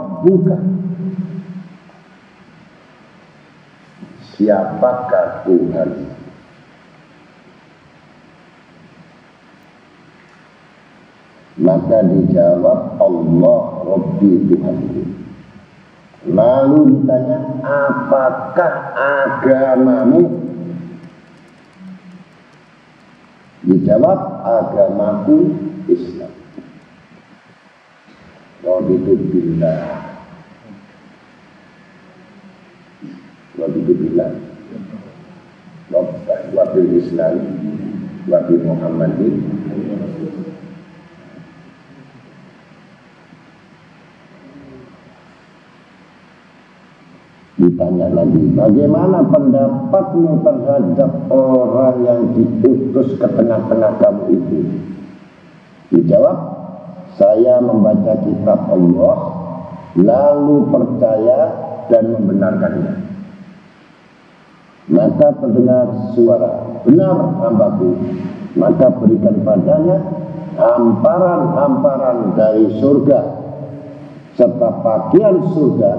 Rabbuka, siapakah Tuhan? Maka dijawab, Allah Rabbi, Tuhanku. Lalu ditanya, apakah agamamu? Dijawab, agamaku Islam. Raditu billah, raditu billah, wa bil Islam, wa bi Muhammadin. Ditanya lagi, bagaimana pendapatmu terhadap orang yang diutus ke tengah-tengah kamu itu? Dijawab, saya membaca kitab Allah, lalu percaya dan membenarkannya. Maka terdengar suara, benar hambaku, maka berikan padanya hamparan-hamparan dari surga serta pakaian surga,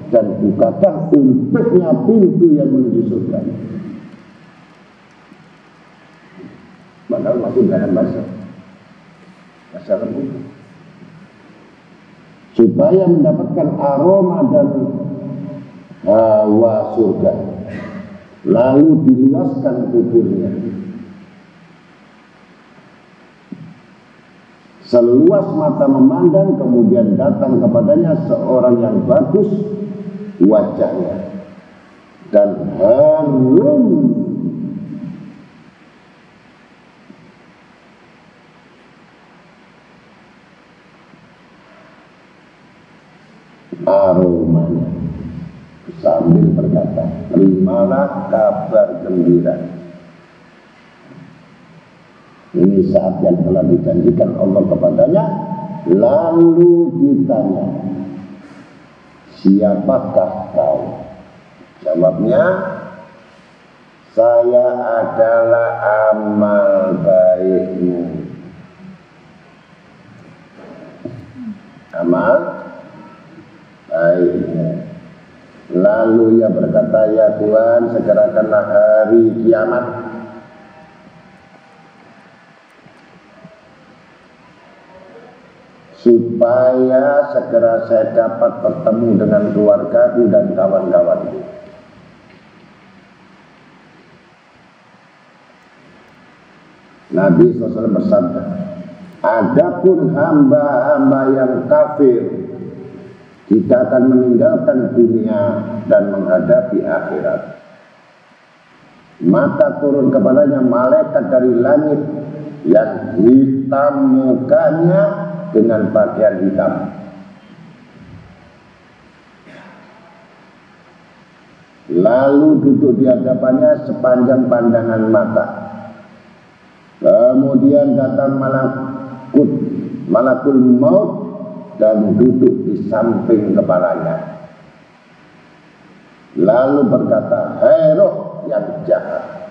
dan bukakan untuknya pintu yang menuju surga. Padahal masih dalam masa lembut, supaya mendapatkan aroma dan hawa surga. Lalu diluaskan kuburnya seluas mata memandang, kemudian datang kepadanya seorang yang bagus wajahnya dan harum aromanya, sambil berkata, terimalah kabar gembira. Ini saat yang telah dijanjikan Allah kepadanya. Lalu ditanya, siapakah kau? Jawabnya, saya adalah amal baikmu. Amal baikmu. Lalu ia berkata, ya Tuhan, segerakanlah hari kiamat, supaya segera saya dapat bertemu dengan keluargaku dan kawan-kawanku. Nabi SAW bersabda, adapun hamba-hamba yang kafir, jika akan meninggalkan dunia dan menghadapi akhirat, maka turun kepadanya malaikat dari langit yang hitam mukanya dengan pakaian hitam. Lalu duduk di hadapannya sepanjang pandangan mata. Kemudian datang malakul maut dan duduk di samping kepalanya. Lalu berkata, hai roh yang jahat,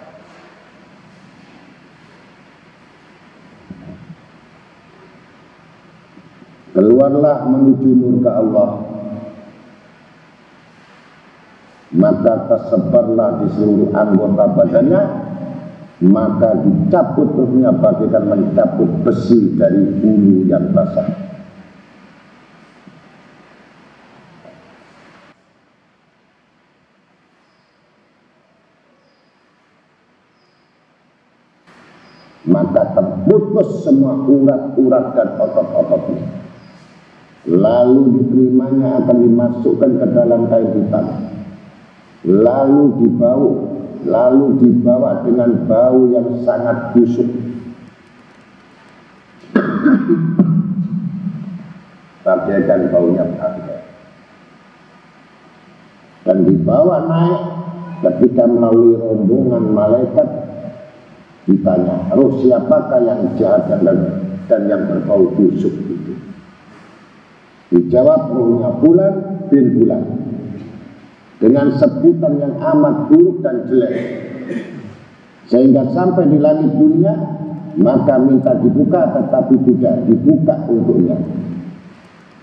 keluarlah menuju murka Allah. Maka tersebarlah di seluruh anggota badannya, maka dicabut ruhnya bagaikan mencabut besi dari bulu yang basah. Maka terputus semua urat-urat dan otot-ototnya. Lalu diterimanya akan dimasukkan ke dalam kain hitam. Lalu dibawa dengan bau yang sangat busuk. Bagaikan baunya bangkai. Dan dibawa naik ketika melalui rombongan malaikat. Ditanya, roh siapakah yang jahat dan yang berbau busuk itu? Dijawab, rohnya Fulan bin Fulan, dengan sebutan yang amat buruk dan jelek, sehingga sampai di langit dunia, maka minta dibuka tetapi tidak dibuka untuknya.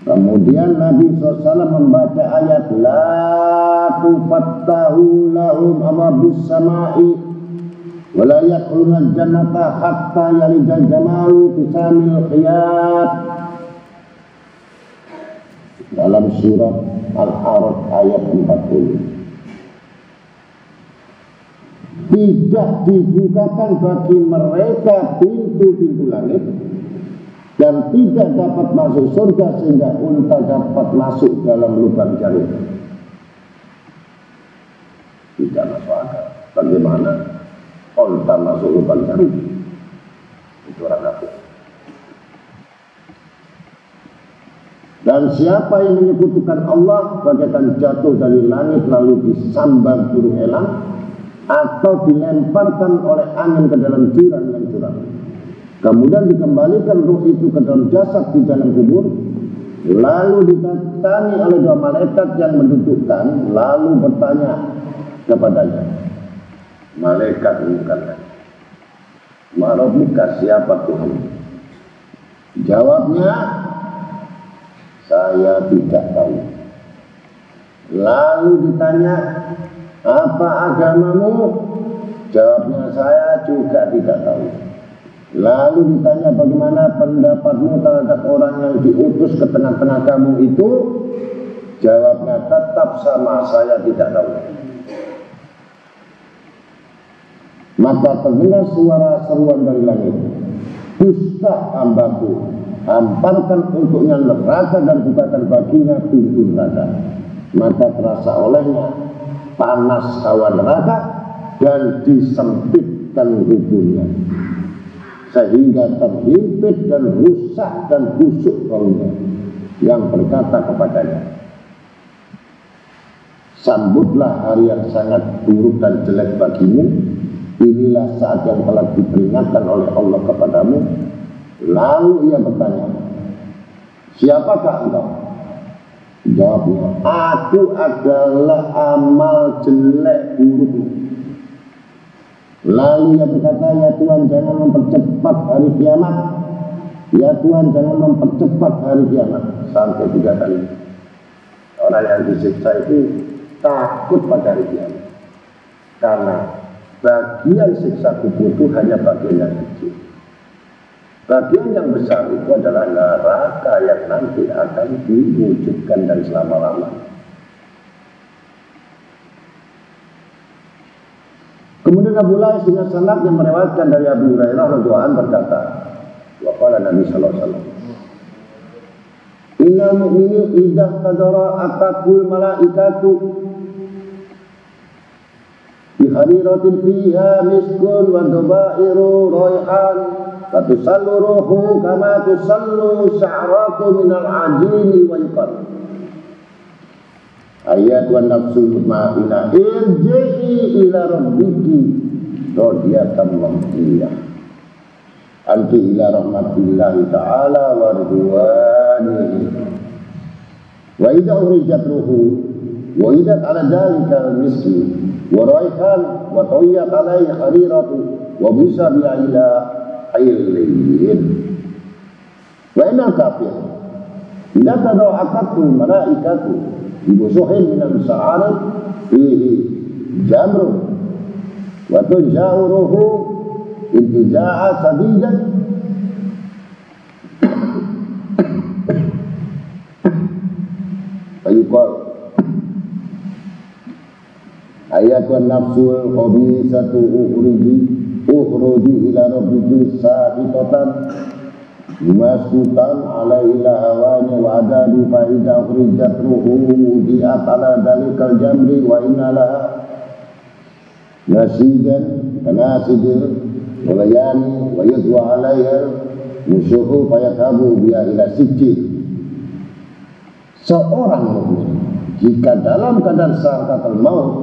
Kemudian Nabi SAW membaca ayat la tufattahu lahum abwabus samai wa la yadkhuluna jannata hatta yalijal jamalu fi samil khiyat dalam surat Al-A'raf ayat 40. Tidak dibukakan bagi mereka pintu-pintu langit dan tidak dapat masuk surga sehingga unta dapat masuk dalam lubang jarum. Tidak masuk akal. Bagaimana unta masuk lubang jarum? Itu orang kafir. Dan siapa yang menyekutukan Allah bagaikan jatuh dari langit lalu disambar burung elang atau dilemparkan oleh angin ke dalam jurang yang curam. Kemudian dikembalikan ruh itu ke dalam jasad di dalam kubur, lalu didatangi oleh dua malaikat yang mendudukkan, lalu bertanya kepadanya. Malaikat berkata, "Marabuka, siapa Tuhan?" Jawabnya, "Saya tidak tahu." Lalu ditanya, "Apa agamamu?" Jawabnya, "Saya juga tidak tahu." Lalu ditanya, "Bagaimana pendapatmu terhadap orang yang diutus ke tengah-tengah kamu itu?" Jawabnya, "Tetap sama, saya tidak tahu." Maka terdengar suara seruan dari langit, "Dusta hambaku, hamparkan untuknya neraka dan bukakan baginya pintu neraka." Maka terasa olehnya panas hawa neraka dan disempitkan kuburnya sehingga terhimpit dan rusak dan busuk baunya, yang berkata kepadanya, "Sambutlah hari yang sangat buruk dan jelek bagimu. Inilah saat yang telah diperingatkan oleh Allah kepadamu." Lalu ia bertanya, "Siapakah engkau?" Jawabnya, "Aku adalah amal jelek burukmu." Lalu ia berkata, "Ya Tuhan, jangan mempercepat hari kiamat. Ya Tuhan, jangan mempercepat hari kiamat." Sampai 3 kali. Orang yang disiksa itu takut pada hari kiamat, karena bagian siksa kubur itu hanya bagian yang kecil. Bagian yang besar itu adalah neraka yang nanti akan diwujudkan dan selama-lamanya. Kemudian Abu Lais dengan sanad yang meriwayatkan dari Abu Hurairah radhiyallahu anhu berkata, waqala Nabi sallallahu alaihi wasallam, "Innal mu'minu idza qadara atakul malaikatu bi hariratin fiha miskun wa dabairu raihan wa tusallu ruhu kama tusallu sya'ratu minal ajini wa iqad." Ayat wa nafsul mutma'inah irji'i ila rabbiki radiyatan mardiyah anti ila rahmatillahi ta'ala wa ridwanihi wa idha urijat ruhu wa idat ala dalika miski wa raihan wa tayyat alaihi hariratu wa bisa bi'ila ailin wa inna kafir idha tadra'akatu malaikatu dibusuhin minal sa'arat fihi jamrun wa tunja'u ruhu intija'a sadidan fayuqal ayatun nafsul khabisatu ukhruji ila rabbiki sa'itatan maskutan alaiha hawani wa adabi fa'idha ukhrijat ruhu di'at ala dalikal jamri wa innalaha nasidan kanasidir walayani wa yadwa alaiha musuhu fayakabu biya ila sijjid. Seorang mukmin jika dalam keadaan sakaratul maut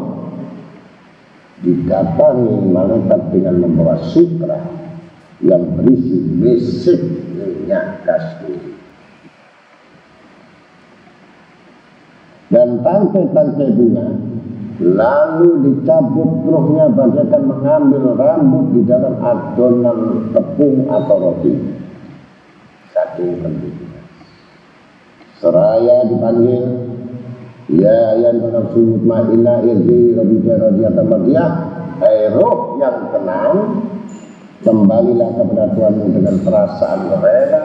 didatangi malaikat dengan membawa sutra yang berisi misik minyak kasturi dan tangkai-tangkai bunga, lalu dicabut ruhnya bagaikan mengambil rambut di dalam adonan tepung atau roti. Saking penduduknya, seraya dipanggil, ya ayan nafsul mutmainnah irji rabbika radiyatan mardiyah, hai roh yang tenang, kembalilah kepada Tuhanmu dengan perasaan rela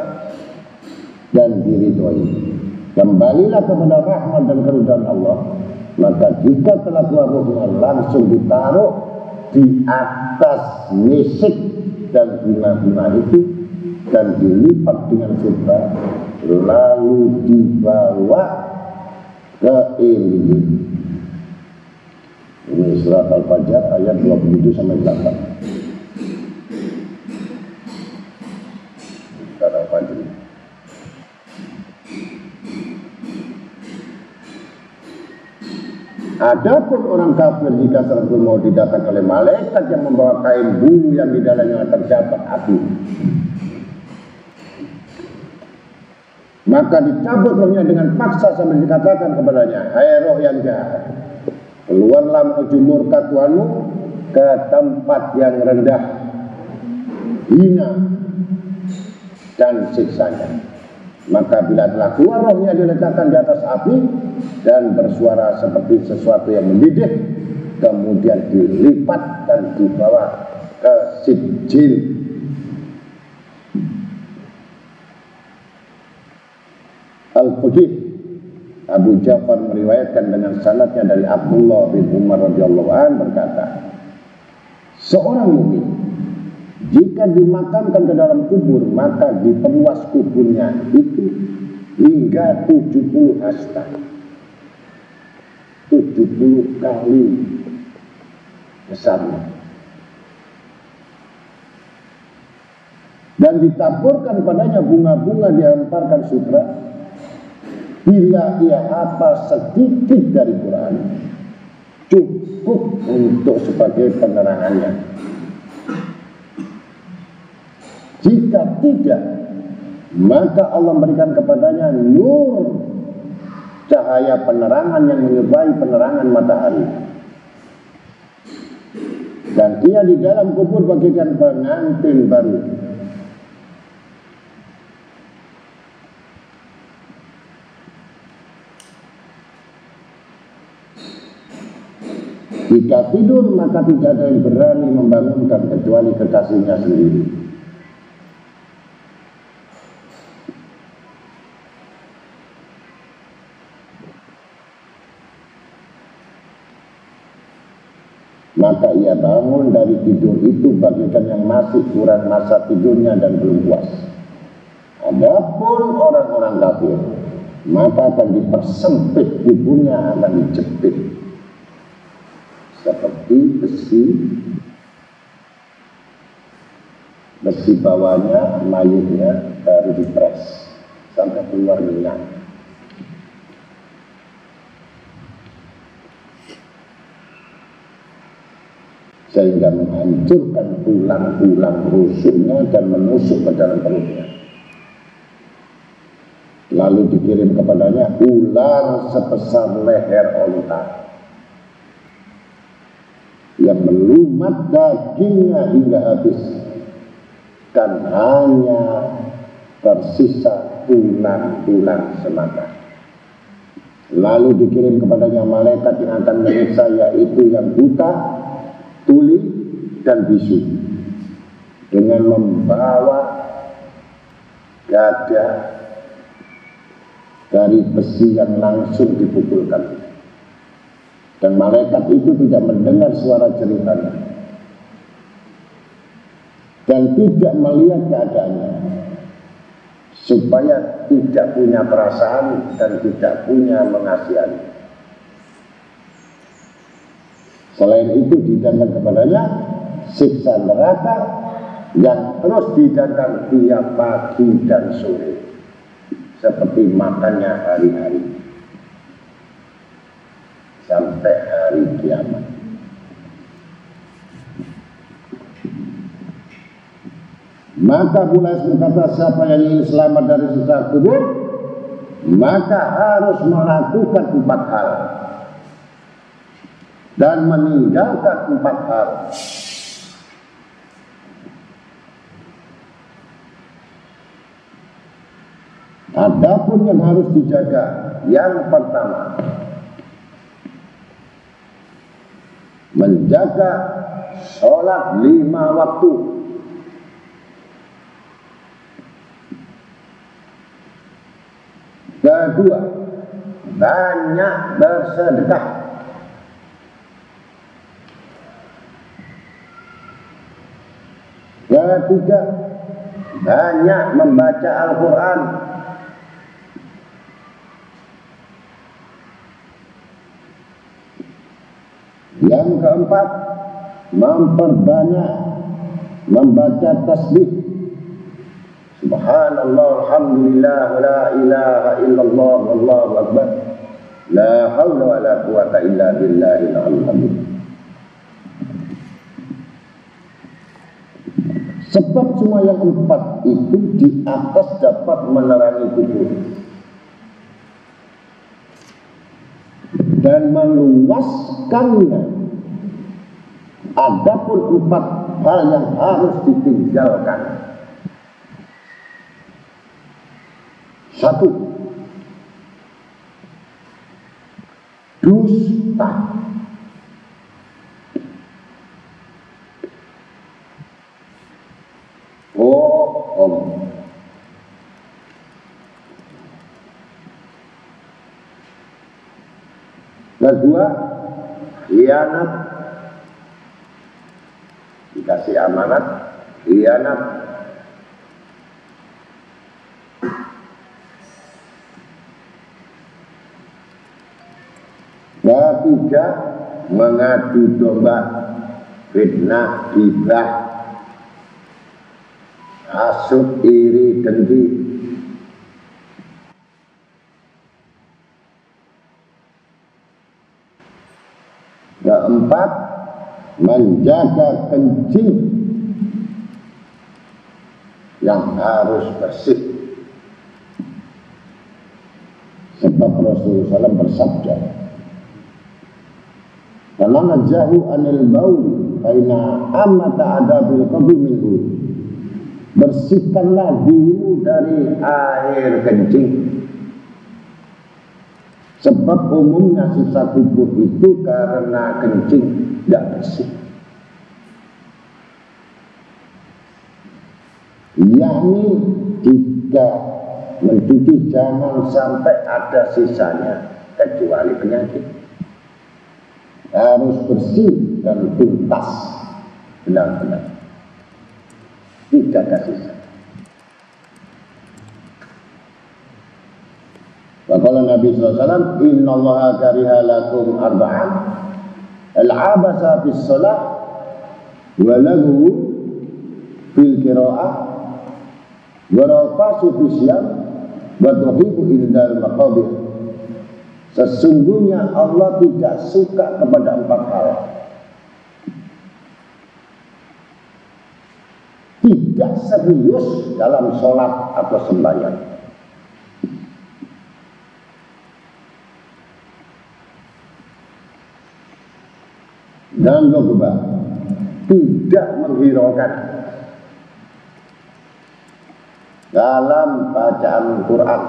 dan diridhoi. Kembalilah kepada rahmat dan keridhaan Allah. Maka jika telah keluar rohnya, langsung ditaruh di atas nisik dan bunga-bunga itu dan dilipat dengan sutra, lalu dibawa ke Iliyyin. Ini surat Al-Fajr ayat 27 sampai 8. Surat Al-Fajr. Adapun orang kafir jika serta mau didatang oleh malaikat yang membawa kain bulu yang di dalamnya terdapat api, maka dicabut rohnya dengan paksa sambil dikatakan kepadanya, hai roh yang jahat, keluarlah menuju murka Tuhanmu ke tempat yang rendah, hina dan siksanya. Maka bila telah keluar rohnya, diletakkan di atas api dan bersuara seperti sesuatu yang mendidih, kemudian dilipat dan dibawa ke Sijil. Al-Faqih Abu Ja'far meriwayatkan dengan sanadnya dari Abdullah bin Umar radhiyallahu anhu berkata, seorang mukmin jika dimakamkan ke dalam kubur, maka diperluas kuburnya itu hingga 70 hasta, 70 kali besarnya, dan ditaburkan padanya bunga-bunga, dihamparkan sutra. Bila ia hafal sedikit dari Quran, cukup untuk sebagai penerangannya. Jika tidak, maka Allah memberikan kepadanya nur, cahaya penerangan yang menyerupai penerangan matahari. Dan ia di dalam kubur bagaikan pengantin baru. Jika tidur, maka tidak ada yang berani membangunkan kecuali kekasihnya sendiri. Maka ia bangun dari tidur itu bagaikan yang masih kurang masa tidurnya dan belum puas. Adapun orang-orang kafir, maka akan dipersempit kuburnya, akan dijepit seperti besi bawahnya, mayatnya baru dipres sampai keluar minyak, sehingga menghancurkan tulang-tulang rusuknya dan menusuk ke dalam perutnya. Lalu dikirim kepadanya ular sebesar leher onta yang melumat dagingnya hingga habis, dan hanya tersisa tulang-tulang semata. Lalu dikirim kepadanya malaikat yang akan menyiksa, yaitu yang buta, tuli, dan bisu, dengan membawa gada dari besi yang langsung dipukulkan. Dan malaikat itu tidak mendengar suara jeritannya dan tidak melihat keadaannya, supaya tidak punya perasaan dan tidak punya mengasihani. Selain itu dihidangkan kepadanya siksa neraka yang terus dihidangkan tiap pagi dan sore, seperti makannya hari-hari sampai hari kiamat. Maka Bulais berkata, siapa yang ingin selamat dari siksa kubur, maka harus melakukan 4 hal dan meninggalkan 4 hal. Adapun yang harus dijaga, yang pertama, menjaga sholat 5 waktu. Kedua, banyak bersedekah. Ketiga, banyak membaca Al-Quran. Yang keempat, memperbanyak membaca tasbih. Subhanallah, alhamdulillah, wa la ilaha illallah, wallahu akbar. La hawla wa la quwata illa billahil aliyyil. Sebab semua yang empat itu di atas dapat menerangi kubur dan meluaskannya. Adapun empat hal yang harus ditinggalkan. Satu, dusta. Bohong. Kedua, khianat. Dikasih amanat, khianat. Ketiga, mengadu domba, fitnah, ghibah, hasud, iri, dengki. Keempat, menjaga kencing yang harus bersih. Sebab Rasulullah SAW bersabda, "Kalau najahu anil baul, faina amata adabil qabri minhu." Bersihkanlah dirimu dari air kencing. Sebab umumnya sisa kubur itu karena kencing tidak bersih. Yakni jika mencuci jangan sampai ada sisanya kecuali penyakit. Harus bersih dan tuntas, benar-benar. Tidak ada sisa. Waqala Nabi SAW, innallaha kariha lakum arba'an, al-abasa bis salah, wa lahu fil qira'ah, wa rafasu bis siyam, wa tuhibu indal maqabir. Sesungguhnya Allah tidak suka kepada 4 hal. Tidak serius dalam sholat atau sembahyang. Dan kedua, tidak menghiraukan dalam bacaan Quran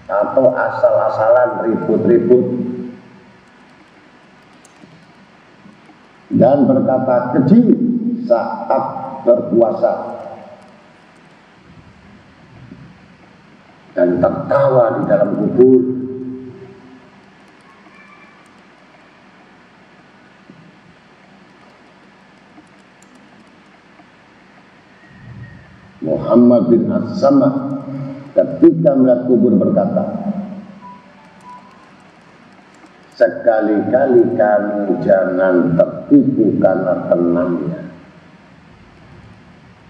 atau asal-asalan ribut-ribut dan berkata keji saat berpuasa dan tertawa di dalam kubur. Muhammad bin As-Samah ketika melihat kubur berkata, sekali-kali kamu jangan tertipu karena tenangnya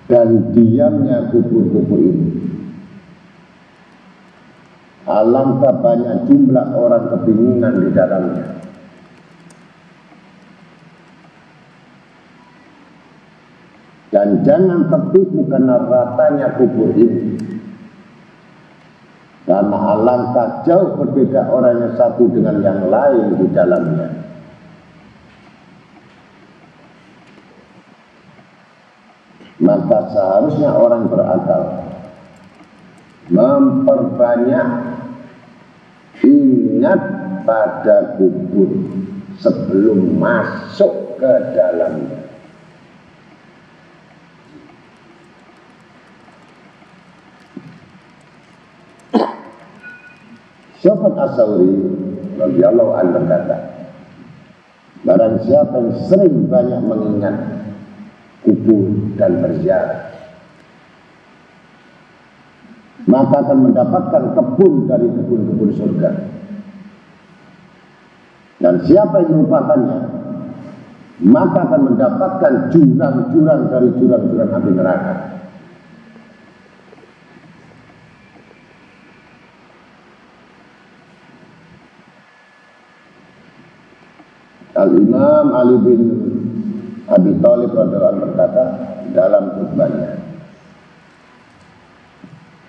dan diamnya kubur-kubur ini. Alangkah banyak jumlah orang kebingungan di dalamnya. Dan jangan tertipu karena ratanya kubur ini. Karena alangkah jauh berbeda orang yang satu dengan yang lain di dalamnya. Maka seharusnya orang berakal memperbanyak ingat pada kubur sebelum masuk ke dalamnya. Syafi'i As-Sauri radhiyallahu anhu berkata, barang siapa yang sering banyak mengingat kubur dan berziarah, maka akan mendapatkan kebun dari kebun-kebun surga. Dan siapa yang melupakannya, maka akan mendapatkan jurang-jurang dari jurang-jurang api neraka. Al-Imam Ali bin Abi Thalib radhiyallahu anhu berkata dalam khutbahnya,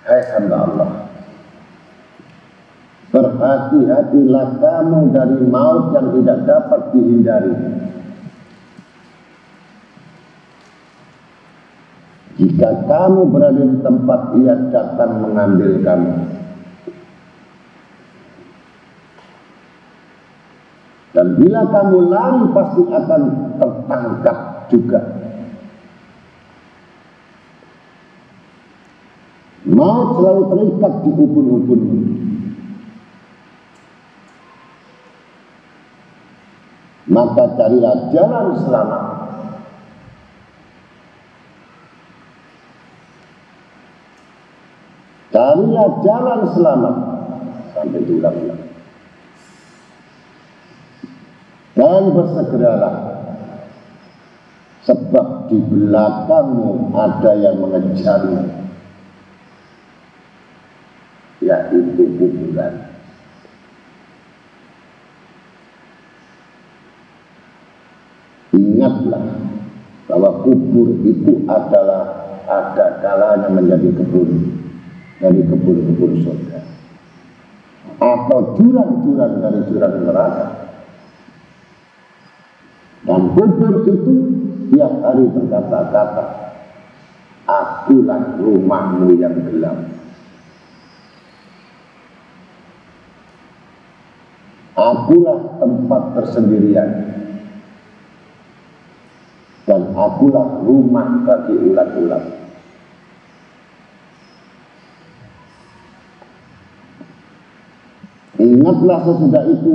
hai hamba Allah, berhati-hatilah kamu dari maut yang tidak dapat dihindari. Jika kamu berada di tempat ia datang mengambil kamu. Dan bila kamu lari pasti akan tertangkap juga. Maut selalu terikat di ubun-ubun. Maka carilah jalan selamat. Carilah jalan selamat sampai diulang-ulang. Dan bersegeralah, sebab di belakangmu ada yang mengejarmu, yaitu kuburan. Ingatlah bahwa kubur itu adalah ada kalanya menjadi kebun dari kebun-kebun surga, atau jurang-jurang dari jurang neraka. Dan kubur itu tiap hari berkata-kata, akulah rumahmu yang gelap, akulah tempat persendirian, dan akulah rumah bagi ulat-ulat. Ingatlah sesudah itu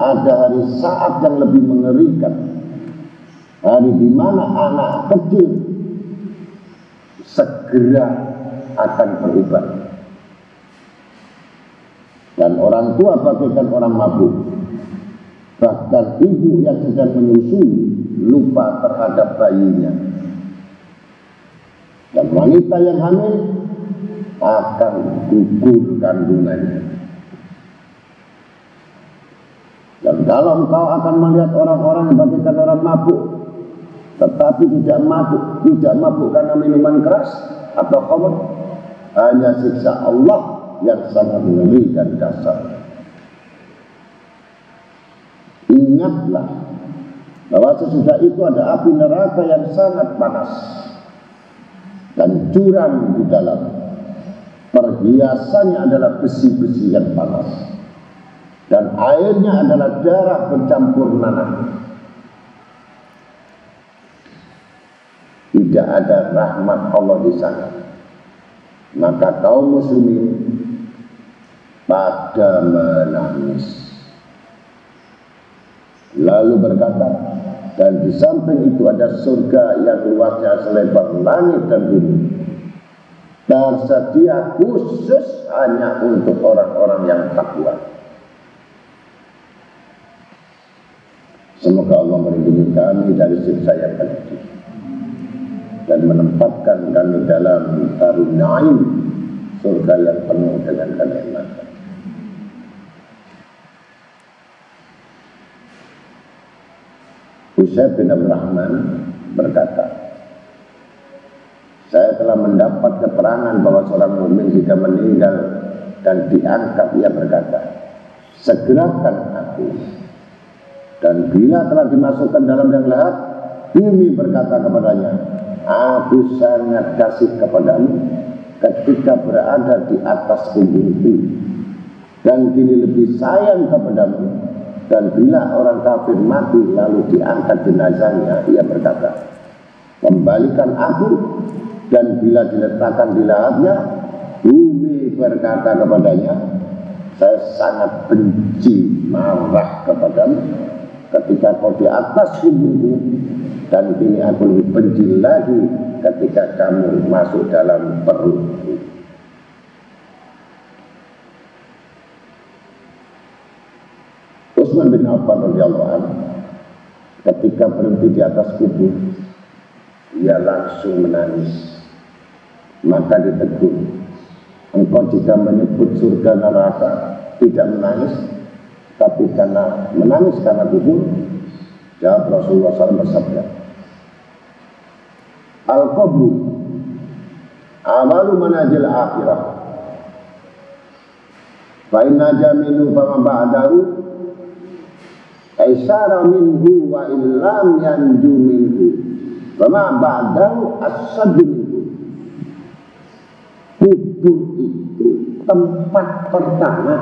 ada hari saat yang lebih mengerikan, hari di mana anak kecil segera akan berubah, dan orang tua bagaikan orang mabuk, bahkan ibu yang sedang menyusui lupa terhadap bayinya, dan wanita yang hamil akan gugur kandungannya. Dan kalau engkau akan melihat orang-orang yang bagaikan orang mabuk, tetapi tidak mabuk karena minuman keras atau khamr, hanya siksa Allah yang sangat mengerikan dasar. Ingatlah bahwa sesudah itu ada api neraka yang sangat panas dan jurang di dalam. Perhiasannya adalah besi-besi yang panas, dan airnya adalah darah bercampur nanah. Tidak ada rahmat Allah di sana. Maka kaum muslimin pada menangis. Lalu berkata, dan di samping itu ada surga yang luasnya selebar langit dan bumi, tersedia khusus hanya untuk orang-orang yang takwa. Semoga Allah melindungi kami dari siksa yang pedih dan menempatkan kami dalam darun na'im, surga yang penuh dengan kenikmatan. Usaid bin Abdurrahman berkata, saya telah mendapat keterangan bahwa seorang mukmin jika meninggal dan diangkat, ia berkata, segerakan aku. Dan bila telah dimasukkan dalam liang lahat, bumi berkata kepadanya, aku sangat kasih kepadamu, ketika berada di atas kuburku, dan kini lebih sayang kepadamu. Dan bila orang kafir mati lalu diangkat jenazahnya, ia berkata, kembalikan aku. Dan bila diletakkan di lahatnya, bumi berkata kepadanya, saya sangat benci, marah kepadamu ketika kau di atas kuburku, dan kini aku lebih benci lagi ketika kamu masuk dalam perutku. Utsman bin Affan radhiyallahu anhu ketika berhenti di atas kubur, ia langsung menangis. Maka ditegur, engkau jika menyebut surga neraka tidak menangis, tapi karena menangis karena kubur. Jawab Rasulullah SAW bersabda, al-qabru amalu manajil akhirah, fa inna jaminu fama ba'dahu aisyara minhu wa illam yanju minhu fama ba'dahu as-saddu minhu. Kubur itu tempat pertama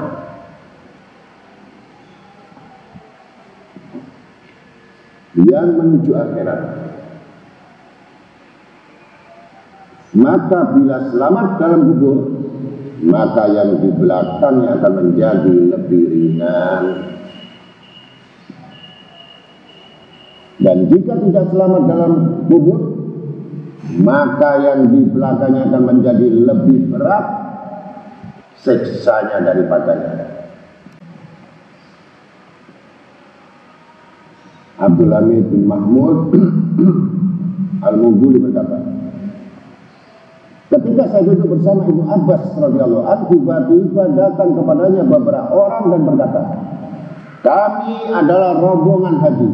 yang menuju akhirat. Maka bila selamat dalam kubur, maka yang di belakangnya akan menjadi lebih ringan. Dan jika tidak selamat dalam kubur, maka yang di belakangnya akan menjadi lebih berat siksanya daripadanya. Abdul Hamid bin Mahmud Al-Mughuli berkata, ketika saya duduk bersama Ibnu Abbas radhiyallahu anhu, tiba-tiba datang kepadanya beberapa orang dan berkata, kami adalah rombongan haji,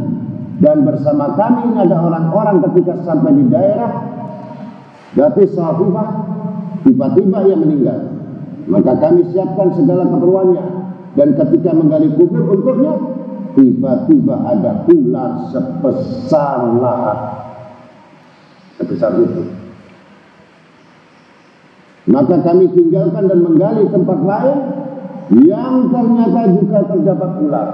dan bersama kami ada orang-orang ketika sampai di daerah Dati Sahufah, tiba-tiba ia meninggal. Maka kami siapkan segala keperluannya, dan ketika menggali kubur untuknya, tiba-tiba ada ular sebesar lahat, sebesar itu. Maka kami tinggalkan dan menggali tempat lain yang ternyata juga terdapat ular.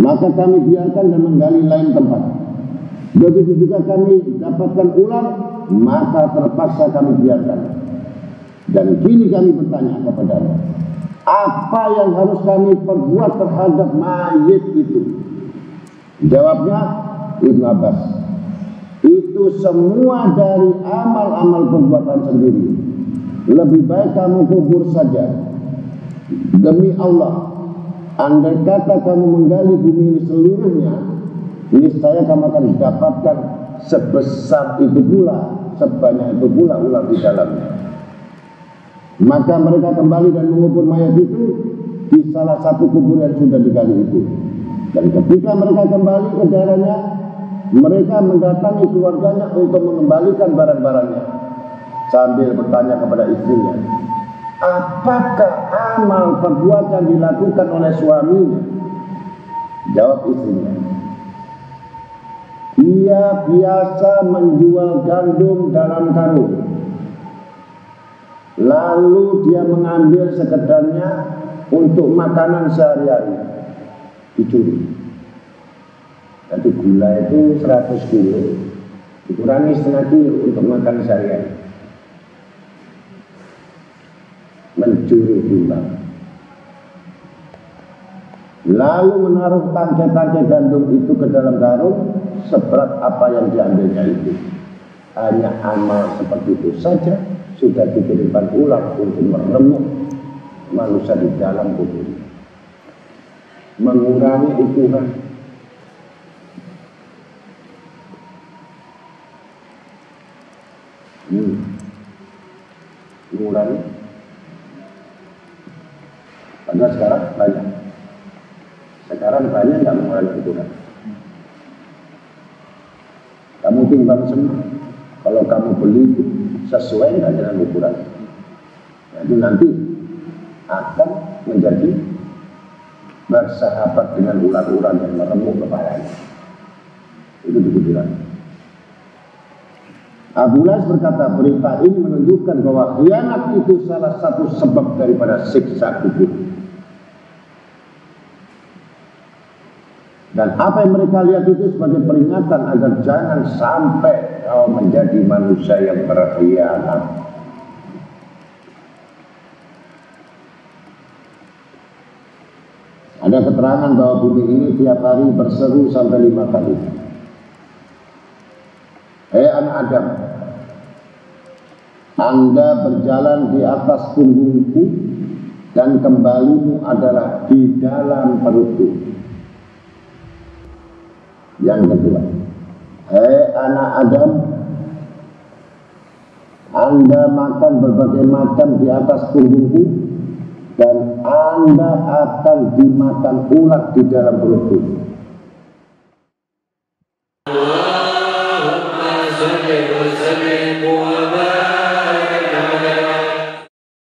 Maka kami biarkan dan menggali lain tempat. Begitu juga kami dapatkan ular, maka terpaksa kami biarkan. Dan kini kami bertanya kepadanya, apa yang harus kami perbuat terhadap mayit itu? Jawabnya Ibnu Abbas, itu semua dari amal-amal perbuatan sendiri. Lebih baik kamu kubur saja. Demi Allah, andai kata kamu menggali bumi ini seluruhnya, niscaya kamu akan dapatkan sebesar itu pula, sebanyak itu pula ular di dalamnya. Maka mereka kembali dan mengubur mayat itu di salah satu kubur yang sudah digali itu. Dan ketika mereka kembali ke daerahnya, mereka mendatangi keluarganya untuk mengembalikan barang-barangnya, sambil bertanya kepada istrinya, apakah amal perbuatan dilakukan oleh suaminya? Jawab istrinya, ia biasa menjual gandum dalam karung, lalu dia mengambil sekedarnya untuk makanan sehari-hari, dicuri. Jadi gula itu 100 kilo, dikurangi setengah kilo untuk makan sehari-hari. Mencuri timbang. Lalu menaruh tangkai-tangkai gandum itu ke dalam karung seberat apa yang diambilnya itu. Hanya amal seperti itu saja sudah dikirimkan ular untuk meremuk manusia di dalam kubur, mengurangi ukuran. Mengurangi. Padahal sekarang banyak. Sekarang banyak nggak mengurangi ukuran. Kamu timbang semua. Kalau kamu beli itu sesuai nggak dengan ukuran, itu nanti akan menjadi bersahabat dengan ular-ular yang meremuk kepalanya. Itu dibilang. Abu Las berkata, berita ini menunjukkan bahwa khianat itu salah satu sebab daripada siksa kubur. Dan apa yang mereka lihat itu sebagai peringatan agar jangan sampai kau menjadi manusia yang berkhianat. Ada keterangan bahwa bumi ini tiap hari berseru sampai 5 kali. Hei anak Adam, Anda berjalan di atas punggungku dan kembalimu adalah di dalam perutku. Yang kedua, hei anak Adam, Anda makan berbagai macam di atas punggungku dan Anda akan dimakan ulat di dalam perutku. Allahumma salli wa sallim wa barik